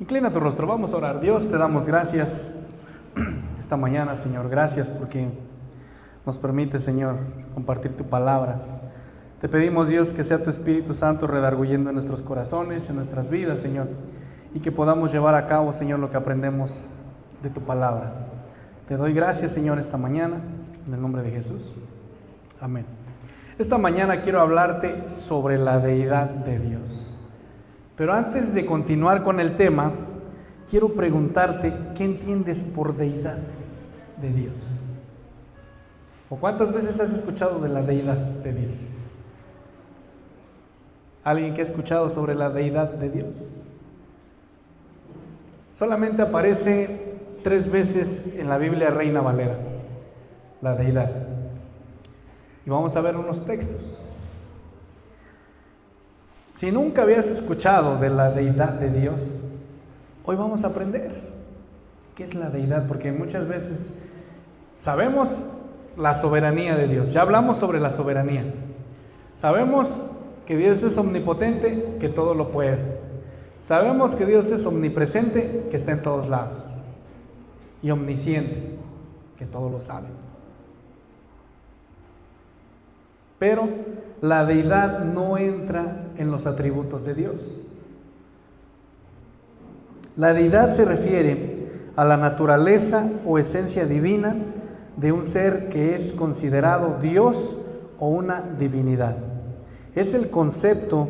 Inclina tu rostro, vamos a orar. Dios, te damos gracias esta mañana, Señor. Gracias porque nos permite, Señor, compartir tu palabra. Te pedimos, Dios, que sea tu Espíritu Santo redarguyendo en nuestros corazones, en nuestras vidas, Señor, y que podamos llevar a cabo, Señor, lo que aprendemos de tu palabra. Te doy gracias, Señor, esta mañana, en el nombre de Jesús. Amén. Esta mañana quiero hablarte sobre la deidad de Dios. Pero antes de continuar con el tema, quiero preguntarte, ¿qué entiendes por deidad de Dios? ¿O cuántas veces has escuchado de la deidad de Dios? ¿Alguien que ha escuchado sobre la deidad de Dios? Solamente aparece 3 veces en la Biblia Reina Valera, la deidad. Y vamos a ver unos textos. Si nunca habías escuchado de la deidad de Dios, hoy vamos a aprender qué es la deidad, porque muchas veces sabemos la soberanía de Dios. Ya hablamos sobre la soberanía. Sabemos que Dios es omnipotente, que todo lo puede. Sabemos que Dios es omnipresente, que está en todos lados. Y omnisciente, que todo lo sabe. Pero la deidad no entra en los atributos de Dios. La deidad se refiere a la naturaleza o esencia divina de un ser que es considerado Dios o una divinidad. Es el concepto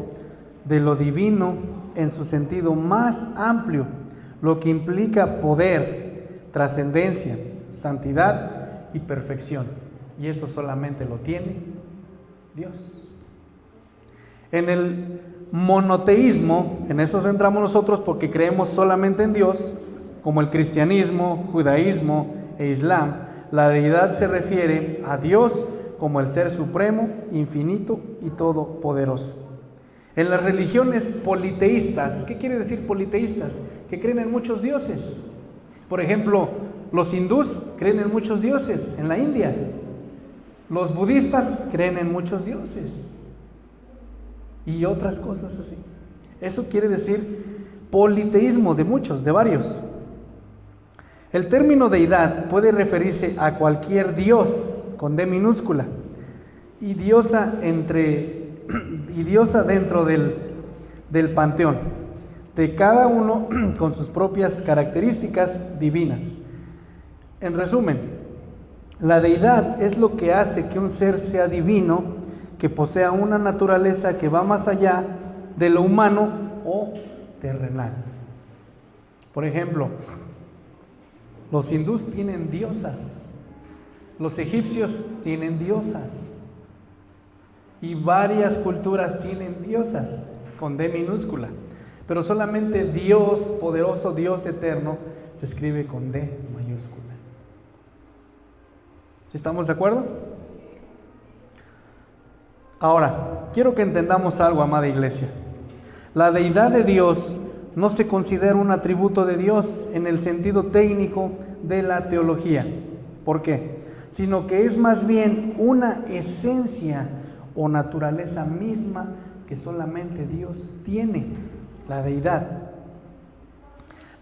de lo divino en su sentido más amplio, lo que implica poder, trascendencia, santidad y perfección. Y eso solamente lo tiene Dios. En el monoteísmo, en eso centramos nosotros porque creemos solamente en Dios, como el cristianismo, judaísmo e islam, la deidad se refiere a Dios como el ser supremo, infinito y todopoderoso. En las religiones politeístas, ¿qué quiere decir politeístas? Que creen en muchos dioses. Por ejemplo, los hindús creen en muchos dioses en la India. Los budistas creen en muchos dioses y otras cosas así. Eso quiere decir politeísmo, de muchos, de varios. El término deidad puede referirse a cualquier dios con D minúscula y diosa dentro del panteón, de cada uno con sus propias características divinas. En resumen, la deidad es lo que hace que un ser sea divino, que posea una naturaleza que va más allá de lo humano o terrenal. Por ejemplo, los hindús tienen diosas, los egipcios tienen diosas y varias culturas tienen diosas con D minúscula, pero solamente Dios poderoso, Dios eterno, se escribe con D mayúscula. ¿Sí estamos de acuerdo? Ahora, quiero que entendamos algo, amada iglesia. La deidad de Dios no se considera un atributo de Dios en el sentido técnico de la teología. ¿Por qué? Sino que es más bien una esencia o naturaleza misma que solamente Dios tiene, la deidad.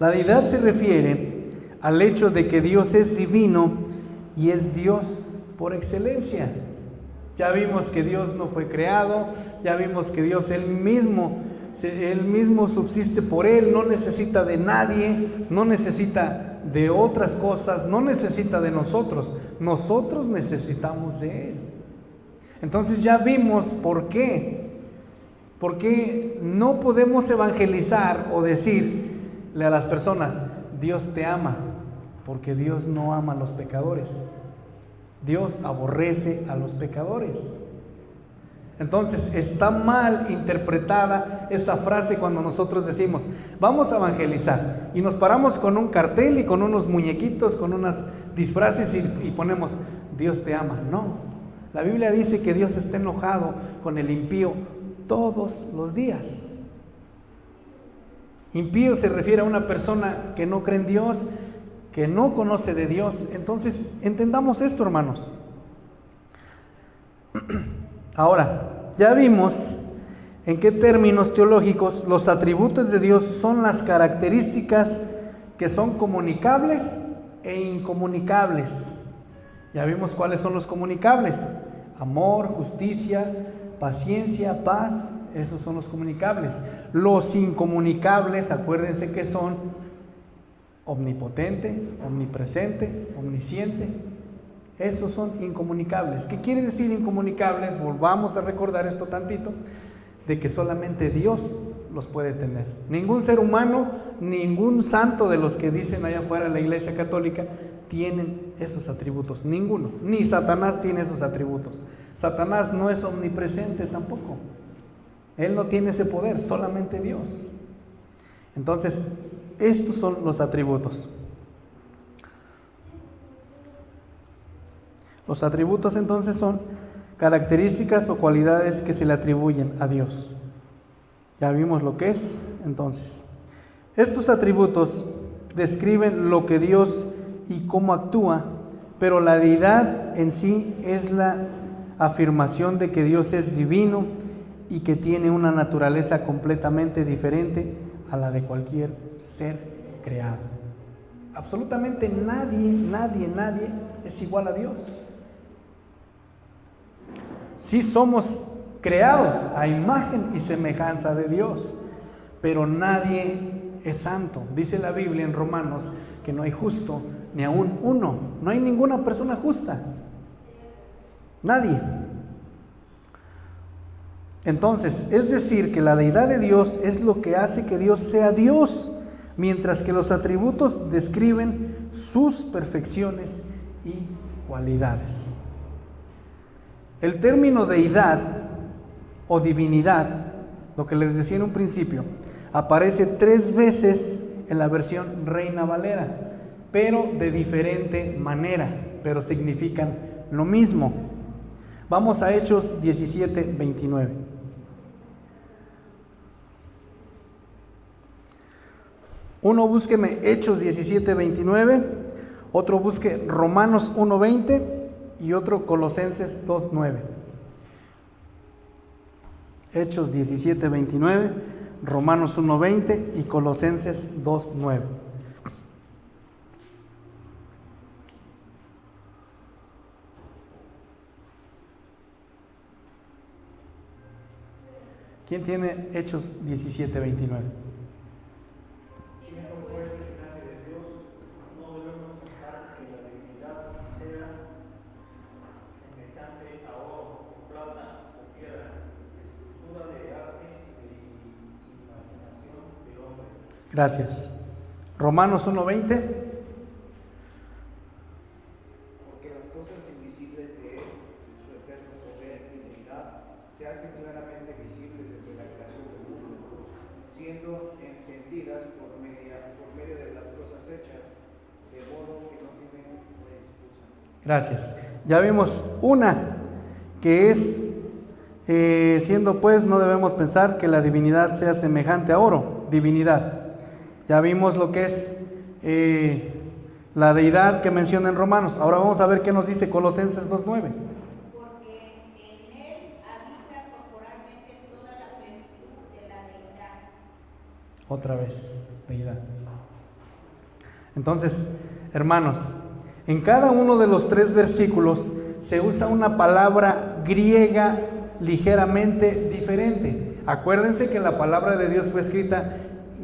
La deidad se refiere al hecho de que Dios es divino y es Dios por excelencia. Ya vimos que Dios no fue creado, ya vimos que Dios Él mismo subsiste por Él, no necesita de nadie, no necesita de otras cosas, no necesita de nosotros necesitamos de Él. Entonces ya vimos por qué no podemos evangelizar o decirle a las personas, Dios te ama, porque Dios no ama a los pecadores. Dios aborrece a los pecadores. Entonces está mal interpretada esa frase cuando nosotros decimos, vamos a evangelizar, y nos paramos con un cartel y con unos muñequitos, con unas disfraces y ponemos, Dios te ama. No, la Biblia dice que Dios está enojado con el impío todos los días. Impío se refiere a una persona que no cree en Dios, que no conoce de Dios. Entonces, entendamos esto, hermanos. Ahora, ya vimos ¿En qué términos teológicos los atributos de Dios son las características que son comunicables e incomunicables? Ya vimos cuáles son los comunicables: amor, justicia, paciencia, paz. Esos son los comunicables. Los incomunicables, acuérdense que son omnipotente, omnipresente, omnisciente. Esos son incomunicables. ¿Qué quiere decir incomunicables? Volvamos a recordar esto tantito, de que solamente Dios los puede tener. Ningún ser humano, ningún santo de los que dicen allá afuera en la Iglesia Católica tienen esos atributos. Ninguno. Ni Satanás tiene esos atributos. Satanás no es omnipresente tampoco. Él no tiene ese poder, solamente Dios. Entonces, estos son los atributos. Los atributos entonces son características o cualidades que se le atribuyen a Dios. Ya vimos lo que es. Entonces, estos atributos describen lo que Dios y cómo actúa, pero la deidad en sí es la afirmación de que Dios es divino y que tiene una naturaleza completamente diferente a la de cualquier ser creado. Absolutamente nadie es igual a Dios. Sí somos creados a imagen y semejanza de Dios, pero nadie es santo. Dice la Biblia en Romanos que no hay justo ni aún uno. No hay ninguna persona justa. Nadie. Entonces, es decir, que la deidad de Dios es lo que hace que Dios sea Dios, mientras que los atributos describen sus perfecciones y cualidades. El término deidad o divinidad, lo que les decía en un principio, aparece 3 veces en la versión Reina Valera, pero de diferente manera, pero significan lo mismo. Vamos a Hechos 17:29. Uno búsqueme Hechos 17:29, otro busque Romanos 1:20 y otro Colosenses 2:9. Hechos 17:29, Romanos 1:20 y Colosenses 2:9. ¿Quién tiene Hechos 17:29? Gracias. Romanos 1:20. Porque las cosas invisibles de Él, su eterno poder y deidad, se hacen claramente visibles desde la creación del mundo, siendo entendidas por medio de las cosas hechas, de modo que no tienen excusa. Gracias. Ya vimos una, que es, siendo pues, no debemos pensar que la divinidad sea semejante a oro, divinidad. Ya vimos lo que es la deidad que menciona en Romanos. Ahora vamos a ver qué nos dice Colosenses 2:9. Porque en Él habita corporalmente toda la plenitud de la deidad. Otra vez, deidad. Entonces, hermanos, en cada uno de los 3 versículos se usa una palabra griega ligeramente diferente. Acuérdense que la palabra de Dios fue escrita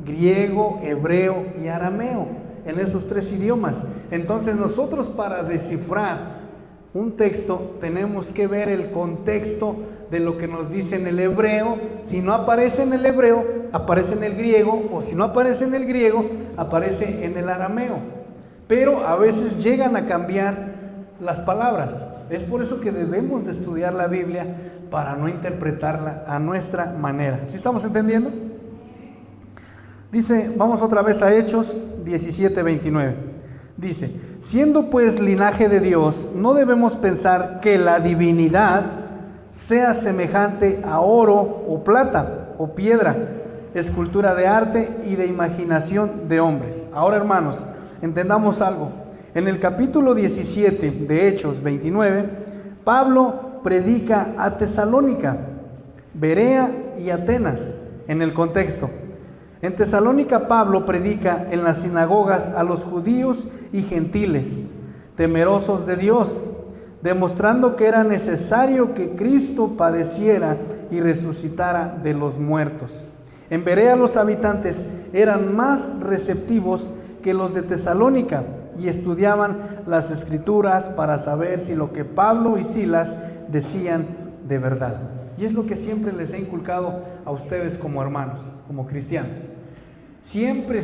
griego, hebreo y arameo, en esos 3 idiomas. Entonces nosotros, para descifrar un texto, tenemos que ver el contexto de lo que nos dice en el hebreo. Si no aparece en el hebreo, aparece en el griego, o si no aparece en el griego, aparece en el arameo. Pero a veces llegan a cambiar las palabras. Es por eso que debemos de estudiar la Biblia para no interpretarla a nuestra manera. ¿Sí estamos entendiendo? Dice, vamos otra vez a Hechos 17:29. Dice, siendo pues linaje de Dios, no debemos pensar que la divinidad sea semejante a oro o plata o piedra, escultura de arte y de imaginación de hombres. Ahora, hermanos, entendamos algo. En el capítulo 17 de Hechos 29, Pablo predica a Tesalónica, Berea y Atenas en el contexto. En Tesalónica Pablo predica en las sinagogas a los judíos y gentiles, temerosos de Dios, demostrando que era necesario que Cristo padeciera y resucitara de los muertos. En Berea los habitantes eran más receptivos que los de Tesalónica y estudiaban las Escrituras para saber si lo que Pablo y Silas decían de verdad. Y es lo que siempre les he inculcado a ustedes como hermanos, como cristianos. Siempre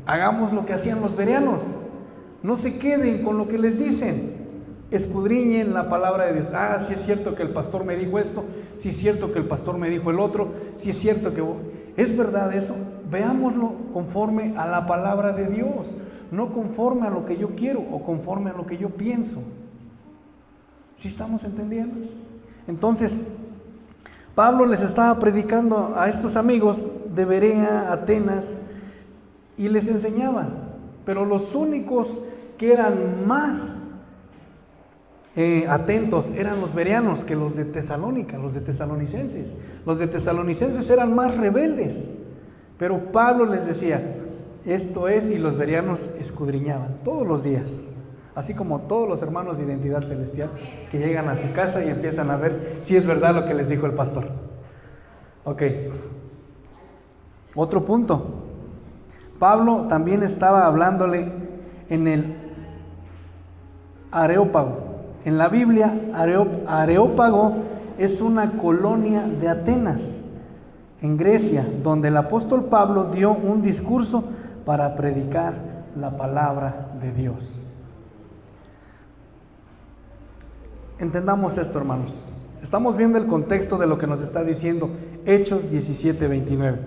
hagamos lo que hacían los bereanos. No se queden con lo que les dicen. Escudriñen la palabra de Dios. Si es cierto que el pastor me dijo esto, si es cierto que el pastor me dijo el otro, si es cierto que... ¿Es verdad eso? Veámoslo conforme a la palabra de Dios, no conforme a lo que yo quiero o conforme a lo que yo pienso. ¿Sí estamos entendiendo? Entonces, Pablo les estaba predicando a estos amigos de Berea, Atenas, y les enseñaba, pero los únicos que eran más atentos eran los bereanos que los de Tesalónica, los de tesalonicenses. Los de tesalonicenses eran más rebeldes, pero Pablo les decía, esto es, y los bereanos escudriñaban todos los días, así como todos los hermanos de Identidad Celestial que llegan a su casa y empiezan a ver si es verdad lo que les dijo el pastor. Ok, otro punto. Pablo también estaba hablándole en el Areópago. En la Biblia, Areópago es una colonia de Atenas, en Grecia, donde el apóstol Pablo dio un discurso para predicar la palabra de Dios. Entendamos esto, hermanos. Estamos viendo el contexto de lo que nos está diciendo Hechos 17:29.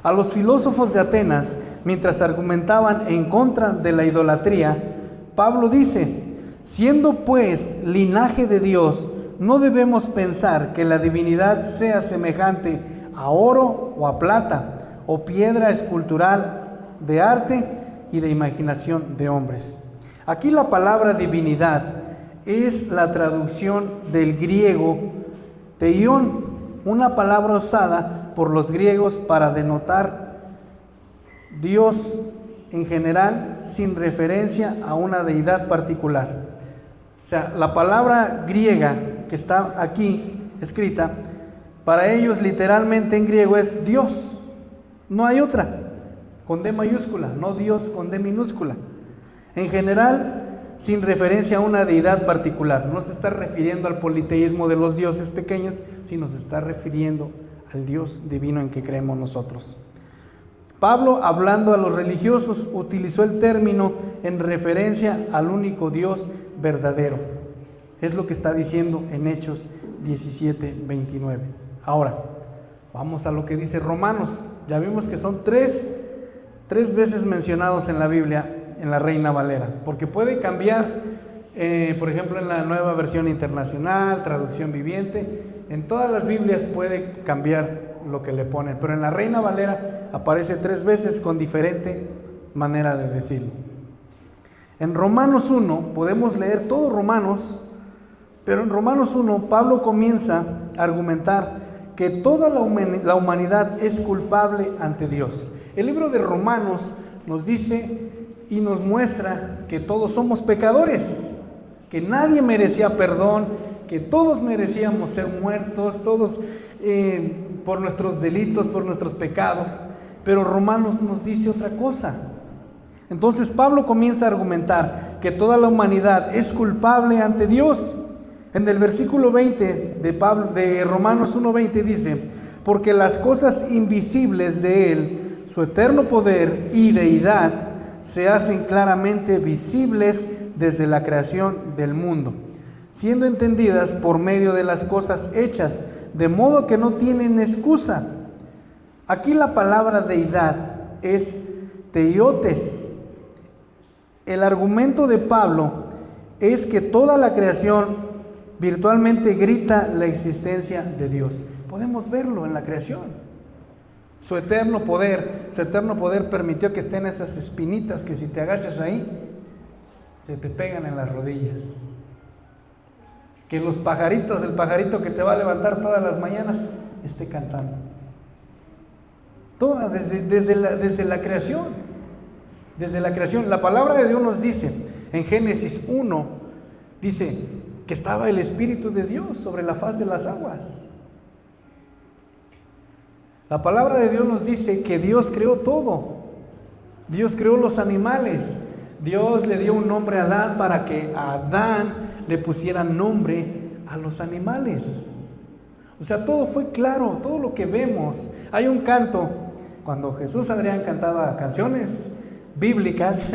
A los filósofos de Atenas, mientras argumentaban en contra de la idolatría, Pablo dice: siendo pues linaje de Dios, no debemos pensar que la divinidad sea semejante a oro o a plata, o piedra escultural de arte y de imaginación de hombres. Aquí la palabra divinidad es la traducción del griego teión, una palabra usada por los griegos para denotar Dios en general, sin referencia a una deidad particular. O sea, la palabra griega que está aquí escrita, para ellos literalmente en griego es Dios, no hay otra, con D mayúscula, no Dios con D minúscula. En general, sin referencia a una deidad particular, no se está refiriendo al politeísmo de los dioses pequeños, sino se está refiriendo al Dios divino en que creemos nosotros. Pablo, hablando a los religiosos, utilizó el término en referencia al único Dios verdadero. Es lo que está diciendo en Hechos 17:29. Ahora, vamos a lo que dice Romanos. Ya vimos que son tres veces mencionados en la Biblia, en la Reina Valera, porque puede cambiar, por ejemplo, en la Nueva Versión Internacional, Traducción Viviente, en todas las Biblias puede cambiar lo que le ponen, pero en la Reina Valera aparece 3 veces con diferente manera de decirlo. En Romanos 1, podemos leer todo Romanos, pero en Romanos 1 Pablo comienza a argumentar que toda la humanidad es culpable ante Dios. El libro de Romanos nos dice y nos muestra que todos somos pecadores, que nadie merecía perdón, que todos merecíamos ser muertos, todos por nuestros delitos, por nuestros pecados, pero Romanos nos dice otra cosa. Entonces Pablo comienza a argumentar que toda la humanidad es culpable ante Dios. En el versículo 20 de Romanos 1:20 dice: porque las cosas invisibles de Él, su eterno poder y deidad, se hacen claramente visibles desde la creación del mundo, siendo entendidas por medio de las cosas hechas, de modo que no tienen excusa. Aquí la palabra deidad es teiotes. El argumento de Pablo es que toda la creación virtualmente grita la existencia de Dios. Podemos verlo en la creación. Su eterno poder permitió que estén esas espinitas que si te agachas ahí, se te pegan en las rodillas. Que los pajaritos, el pajarito que te va a levantar todas las mañanas, esté cantando. Toda, desde la creación. Desde la creación. La palabra de Dios nos dice, en Génesis 1, dice que estaba el Espíritu de Dios sobre la faz de las aguas. La palabra de Dios nos dice que Dios creó todo. Dios creó los animales. Dios le dio un nombre a Adán para que a Adán le pusiera nombre a los animales. O sea, todo fue claro, todo lo que vemos. Hay un canto, cuando Jesús Adrián cantaba canciones bíblicas,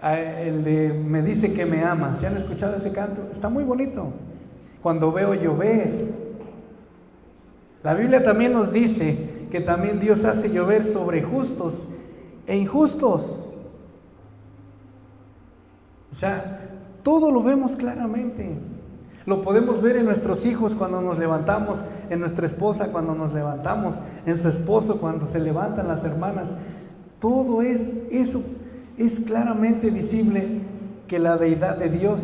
el de Me dice que me ama. ¿Se han escuchado ese canto? Está muy bonito. Cuando veo llover. La Biblia también nos dice que también Dios hace llover sobre justos e injustos. O sea, todo lo vemos claramente. Lo podemos ver en nuestros hijos cuando nos levantamos, en nuestra esposa cuando nos levantamos, en su esposo cuando se levantan las hermanas. Todo eso es claramente visible que la deidad de Dios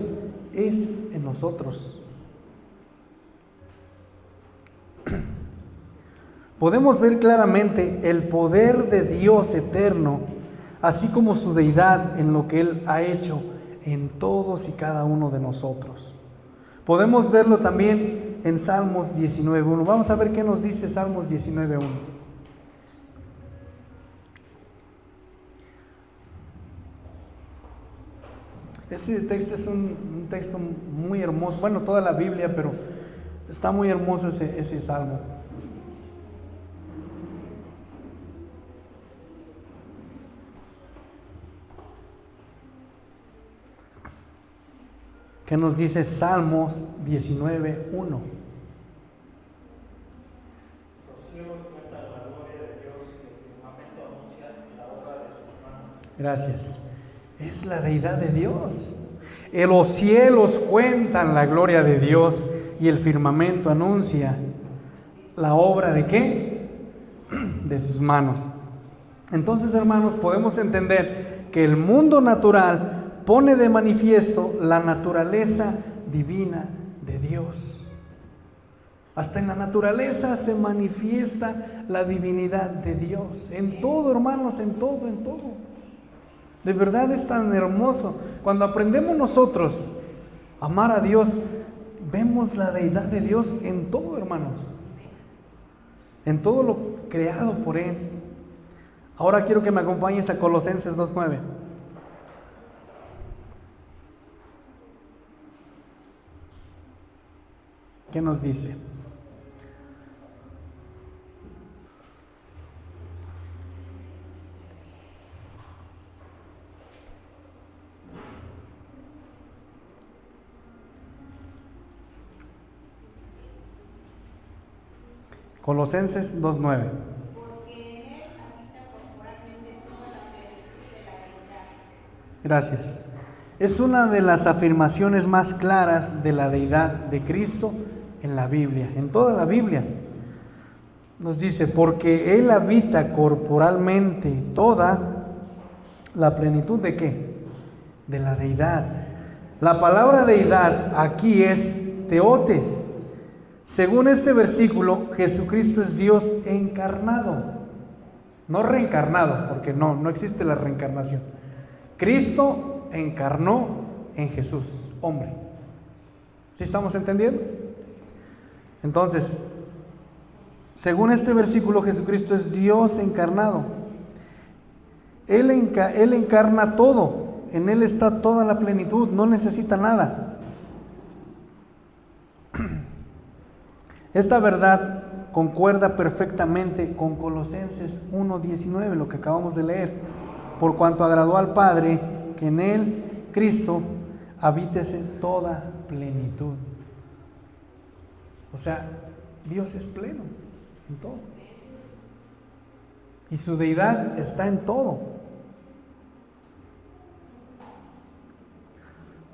es en nosotros. Podemos ver claramente el poder de Dios eterno, así como su deidad en lo que Él ha hecho en todos y cada uno de nosotros. Podemos verlo también en Salmos 19.1. Vamos a ver qué nos dice Salmos 19.1. Ese texto es un texto muy hermoso. Bueno, toda la Biblia, pero está muy hermoso ese salmo. ¿Qué nos dice Salmos 19.1? Gracias. Es la deidad de Dios. Los cielos cuentan la gloria de Dios y el firmamento anuncia la obra ¿de qué? De sus manos. Entonces, hermanos, podemos entender que el mundo natural pone de manifiesto la naturaleza divina de Dios. Hasta en la naturaleza se manifiesta la divinidad de Dios. En todo, hermanos, en todo. De verdad es tan hermoso. Cuando aprendemos nosotros a amar a Dios, vemos la deidad de Dios en todo, hermanos. En todo lo creado por Él. Ahora quiero que me acompañes a Colosenses 2.9. ¿Qué nos dice? Colosenses 2.9. Porque en él habita corporalmente toda la plenitud de la deidad. Gracias. Es una de las afirmaciones más claras de la deidad de Cristo en la Biblia, en toda la Biblia. Nos dice, porque Él habita corporalmente toda la plenitud ¿de qué? De la deidad. La palabra deidad aquí es teotes. Según este versículo, Jesucristo es Dios encarnado, no reencarnado, porque no existe la reencarnación. Cristo encarnó en Jesús, hombre. ¿Sí estamos entendiendo? Entonces, según este versículo, Jesucristo es Dios encarnado. Él encarna todo, en Él está toda la plenitud, no necesita nada. Esta verdad concuerda perfectamente con Colosenses 1.19, lo que acabamos de leer. Por cuanto agradó al Padre, que en Él, Cristo, habítese toda plenitud. O sea, Dios es pleno en todo. Y su deidad está en todo.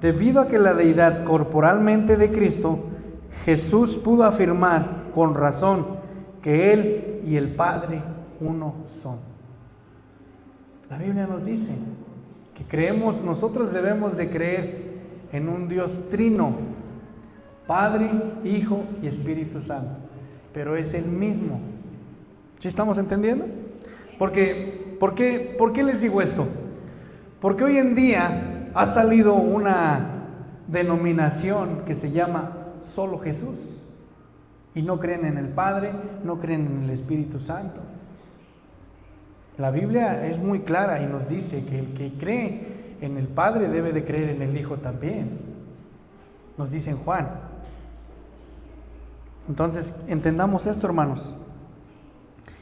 Debido a que la deidad corporalmente de Cristo, Jesús pudo afirmar con razón que Él y el Padre uno son. La Biblia nos dice que nosotros debemos de creer en un Dios trino, Padre, Hijo y Espíritu Santo. pero es el mismo. ¿Sí estamos entendiendo? ¿Por qué les digo esto? Porque hoy en día ha salido una denominación que se llama solo Jesús. Y no creen en el Padre, no creen en el Espíritu Santo. La Biblia es muy clara y nos dice que el que cree en el Padre debe de creer en el Hijo también. Nos dice en Juan. Entonces, entendamos esto, hermanos.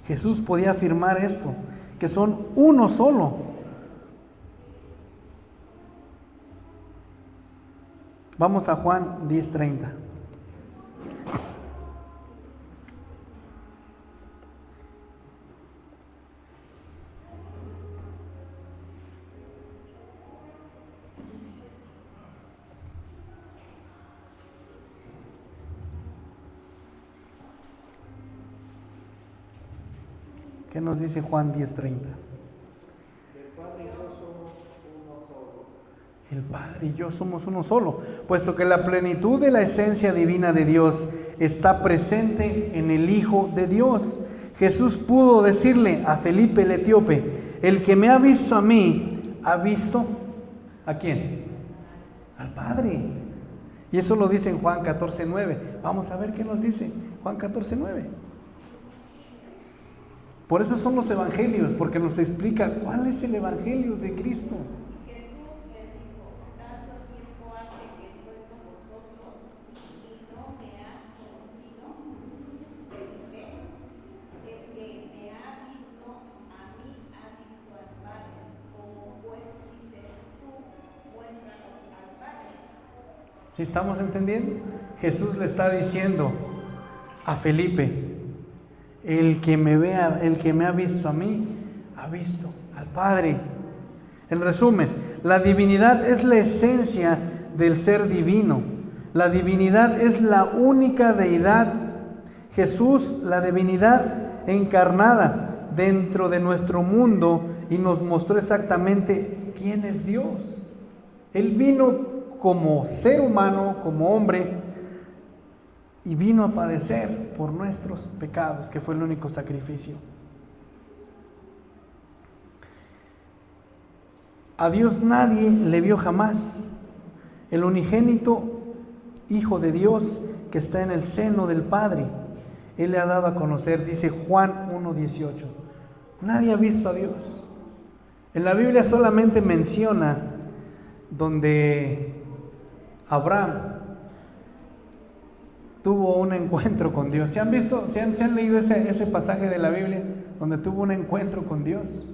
Jesús podía afirmar esto, que son uno solo. Vamos a Juan 10:30. ¿Qué nos dice Juan 10:30? El Padre y yo somos uno solo. El Padre y yo somos uno solo, puesto que la plenitud de la esencia divina de Dios está presente en el Hijo de Dios. Jesús pudo decirle a Felipe el etíope: el que me ha visto a mí, ha visto ¿a quién? Al Padre. Y eso lo dice en Juan 14:9. Vamos a ver qué nos dice Juan 14:9. Por eso son los evangelios, porque nos explica cuál es el evangelio de Cristo. Jesús les dijo: tanto tiempo hace que estoy con vosotros y no me has conocido. Felipe, el que me ha visto a mí ha visto al Padre. Como pues dices tú, muéstranos al Padre. ¿Sí estamos entendiendo? Jesús le está diciendo a Felipe: el que me ha visto a mí, ha visto al Padre. En resumen, la divinidad es la esencia del ser divino. La divinidad es la única deidad. Jesús, la divinidad encarnada dentro de nuestro mundo, y nos mostró exactamente quién es Dios. Él vino como ser humano, como hombre, y vino a padecer por nuestros pecados, que fue el único sacrificio. A Dios nadie le vio jamás. El unigénito Hijo de Dios que está en el seno del Padre, Él le ha dado a conocer, dice Juan 1:18. Nadie ha visto a Dios. En la Biblia solamente menciona donde Abraham tuvo un encuentro con Dios. ¿Se han visto? ¿Se han leído ese pasaje de la Biblia donde tuvo un encuentro con Dios?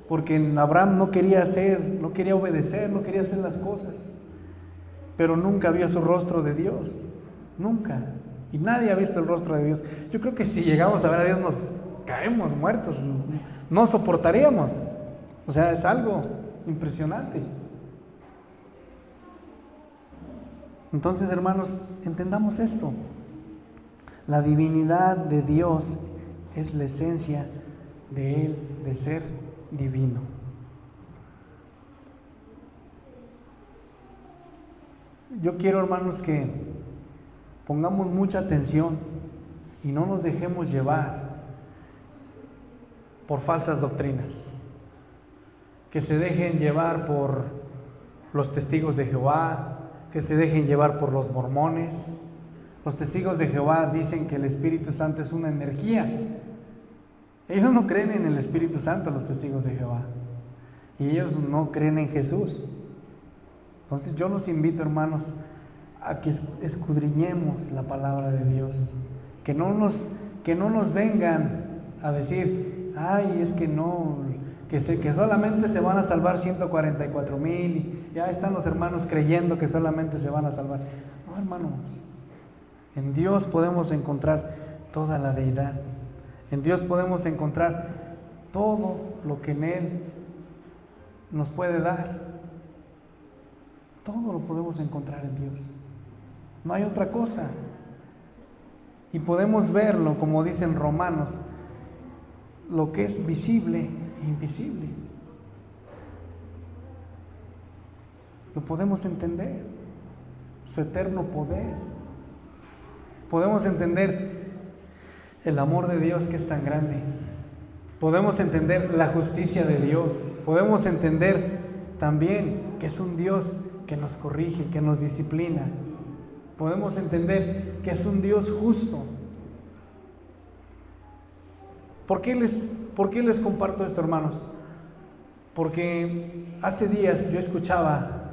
Porque Abraham no quería obedecer, no quería hacer las cosas, pero nunca vio su rostro de Dios, nunca. Y nadie ha visto el rostro de Dios. Yo creo que si llegamos a ver a Dios nos caemos muertos, no soportaríamos. O sea, es algo impresionante. Entonces, hermanos, entendamos esto. La divinidad de Dios es la esencia de Él, de ser divino. Yo quiero, hermanos, que pongamos mucha atención y no nos dejemos llevar por falsas doctrinas, que se dejen llevar por los testigos de Jehová, que se dejen llevar por los mormones. Los testigos de Jehová dicen que el Espíritu Santo es una energía. Ellos no creen en el Espíritu Santo, los testigos de Jehová, y ellos no creen en Jesús. Entonces yo los invito, hermanos, a que escudriñemos la palabra de Dios, que no nos vengan a decir: ay, es que no, que solamente se van a salvar 144,000 y ya están los hermanos creyendo que solamente se van a salvar. No, hermanos, en Dios podemos encontrar toda la deidad. En Dios podemos encontrar todo lo que en Él nos puede dar. Todo lo podemos encontrar en Dios. No hay otra cosa. Y podemos verlo, como dicen Romanos, lo que es visible e invisible. Lo podemos entender. Su eterno poder. Podemos entender el amor de Dios que es tan grande. Podemos entender la justicia de Dios. Podemos entender también que es un Dios que nos corrige, que nos disciplina. Podemos entender que es un Dios justo. ¿Por qué les comparto esto, hermanos? Porque hace días yo escuchaba,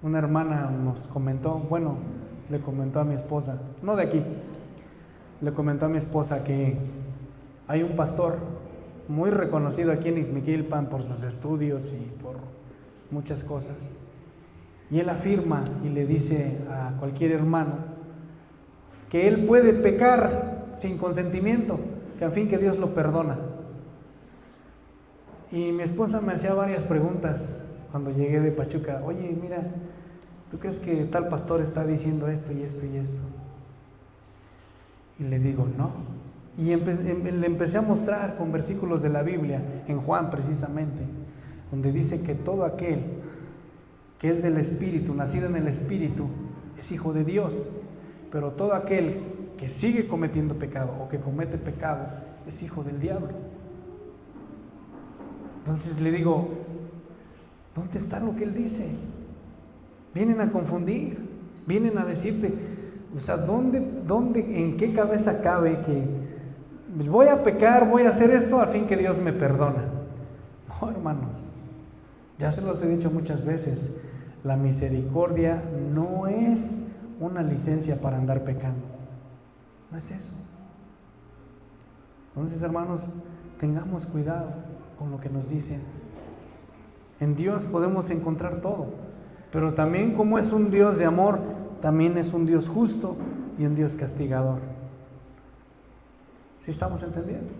una hermana nos comentó, bueno, le comentó a mi esposa, no de aquí, le comentó a mi esposa que hay un pastor muy reconocido aquí en Ixmiquilpan por sus estudios y por muchas cosas. Y él afirma y le dice a cualquier hermano que él puede pecar sin consentimiento, que al fin que Dios lo perdona. Y mi esposa me hacía varias preguntas cuando llegué de Pachuca. Oye, mira, ¿tú crees que tal pastor está diciendo esto y esto y esto? Y le digo, no. Y le empecé a mostrar con versículos de la Biblia, en Juan precisamente, donde dice que todo aquel que es del Espíritu, nacido en el Espíritu, es hijo de Dios. Pero todo aquel que sigue cometiendo pecado o que comete pecado es hijo del diablo. Entonces le digo, ¿dónde está lo que él dice? Vienen a confundir, vienen a decirte, o sea, en qué cabeza cabe que voy a pecar, voy a hacer esto al fin que Dios me perdona? No, hermanos, ya se los he dicho muchas veces, la misericordia no es una licencia para andar pecando, no es eso. Entonces, hermanos, tengamos cuidado con lo que nos dicen. En Dios podemos encontrar todo, pero también como es un Dios de amor, también es un Dios justo y un Dios castigador. ¿Sí estamos entendiendo?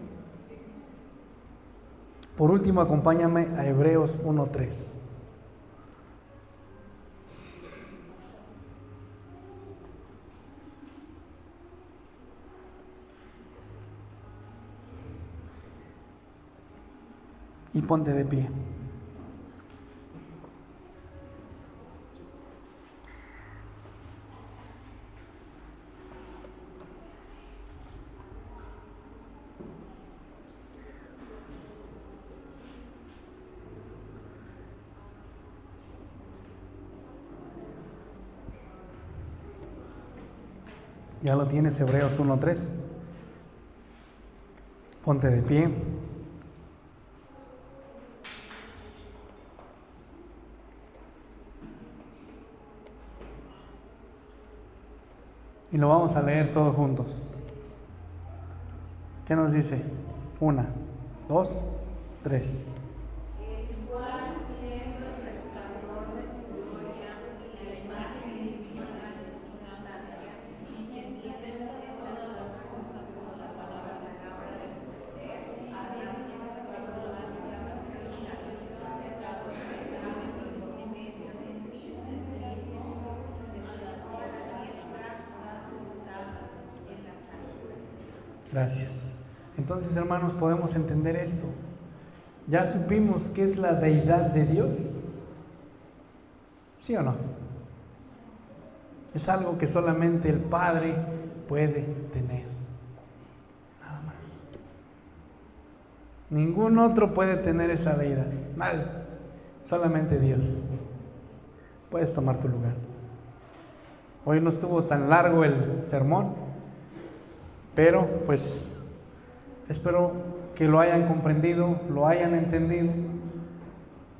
Por último, acompáñame a Hebreos 1:3. Y ponte de pie. Ya lo tienes, Hebreos 1:3. Ponte de pie. Y lo vamos a leer todos juntos. ¿Qué nos dice? 1, 2, 3. El cual, siendo el resplandor de su gloria y la imagen invisible de su sustancia, y quien sustenta todas las cosas por la palabra de su poder, habiendo actuado la salvación y la los pecados graves y los medios de sí, se mismo se balanceó a la diestra, dadas en las alturas. Gracias. Entonces, hermanos, podemos entender esto. ¿Ya supimos qué es la deidad de Dios? ¿Sí o no? Es algo que solamente el Padre puede tener. Nada más. Ningún otro puede tener esa deidad. Nadie. Solamente Dios. Puedes tomar tu lugar. Hoy no estuvo tan largo el sermón, pero pues espero que lo hayan comprendido, lo hayan entendido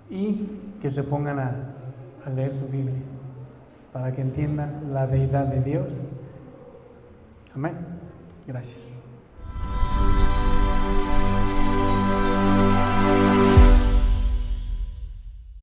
y que se pongan a leer su Biblia para que entiendan la deidad de Dios. Amén. Gracias.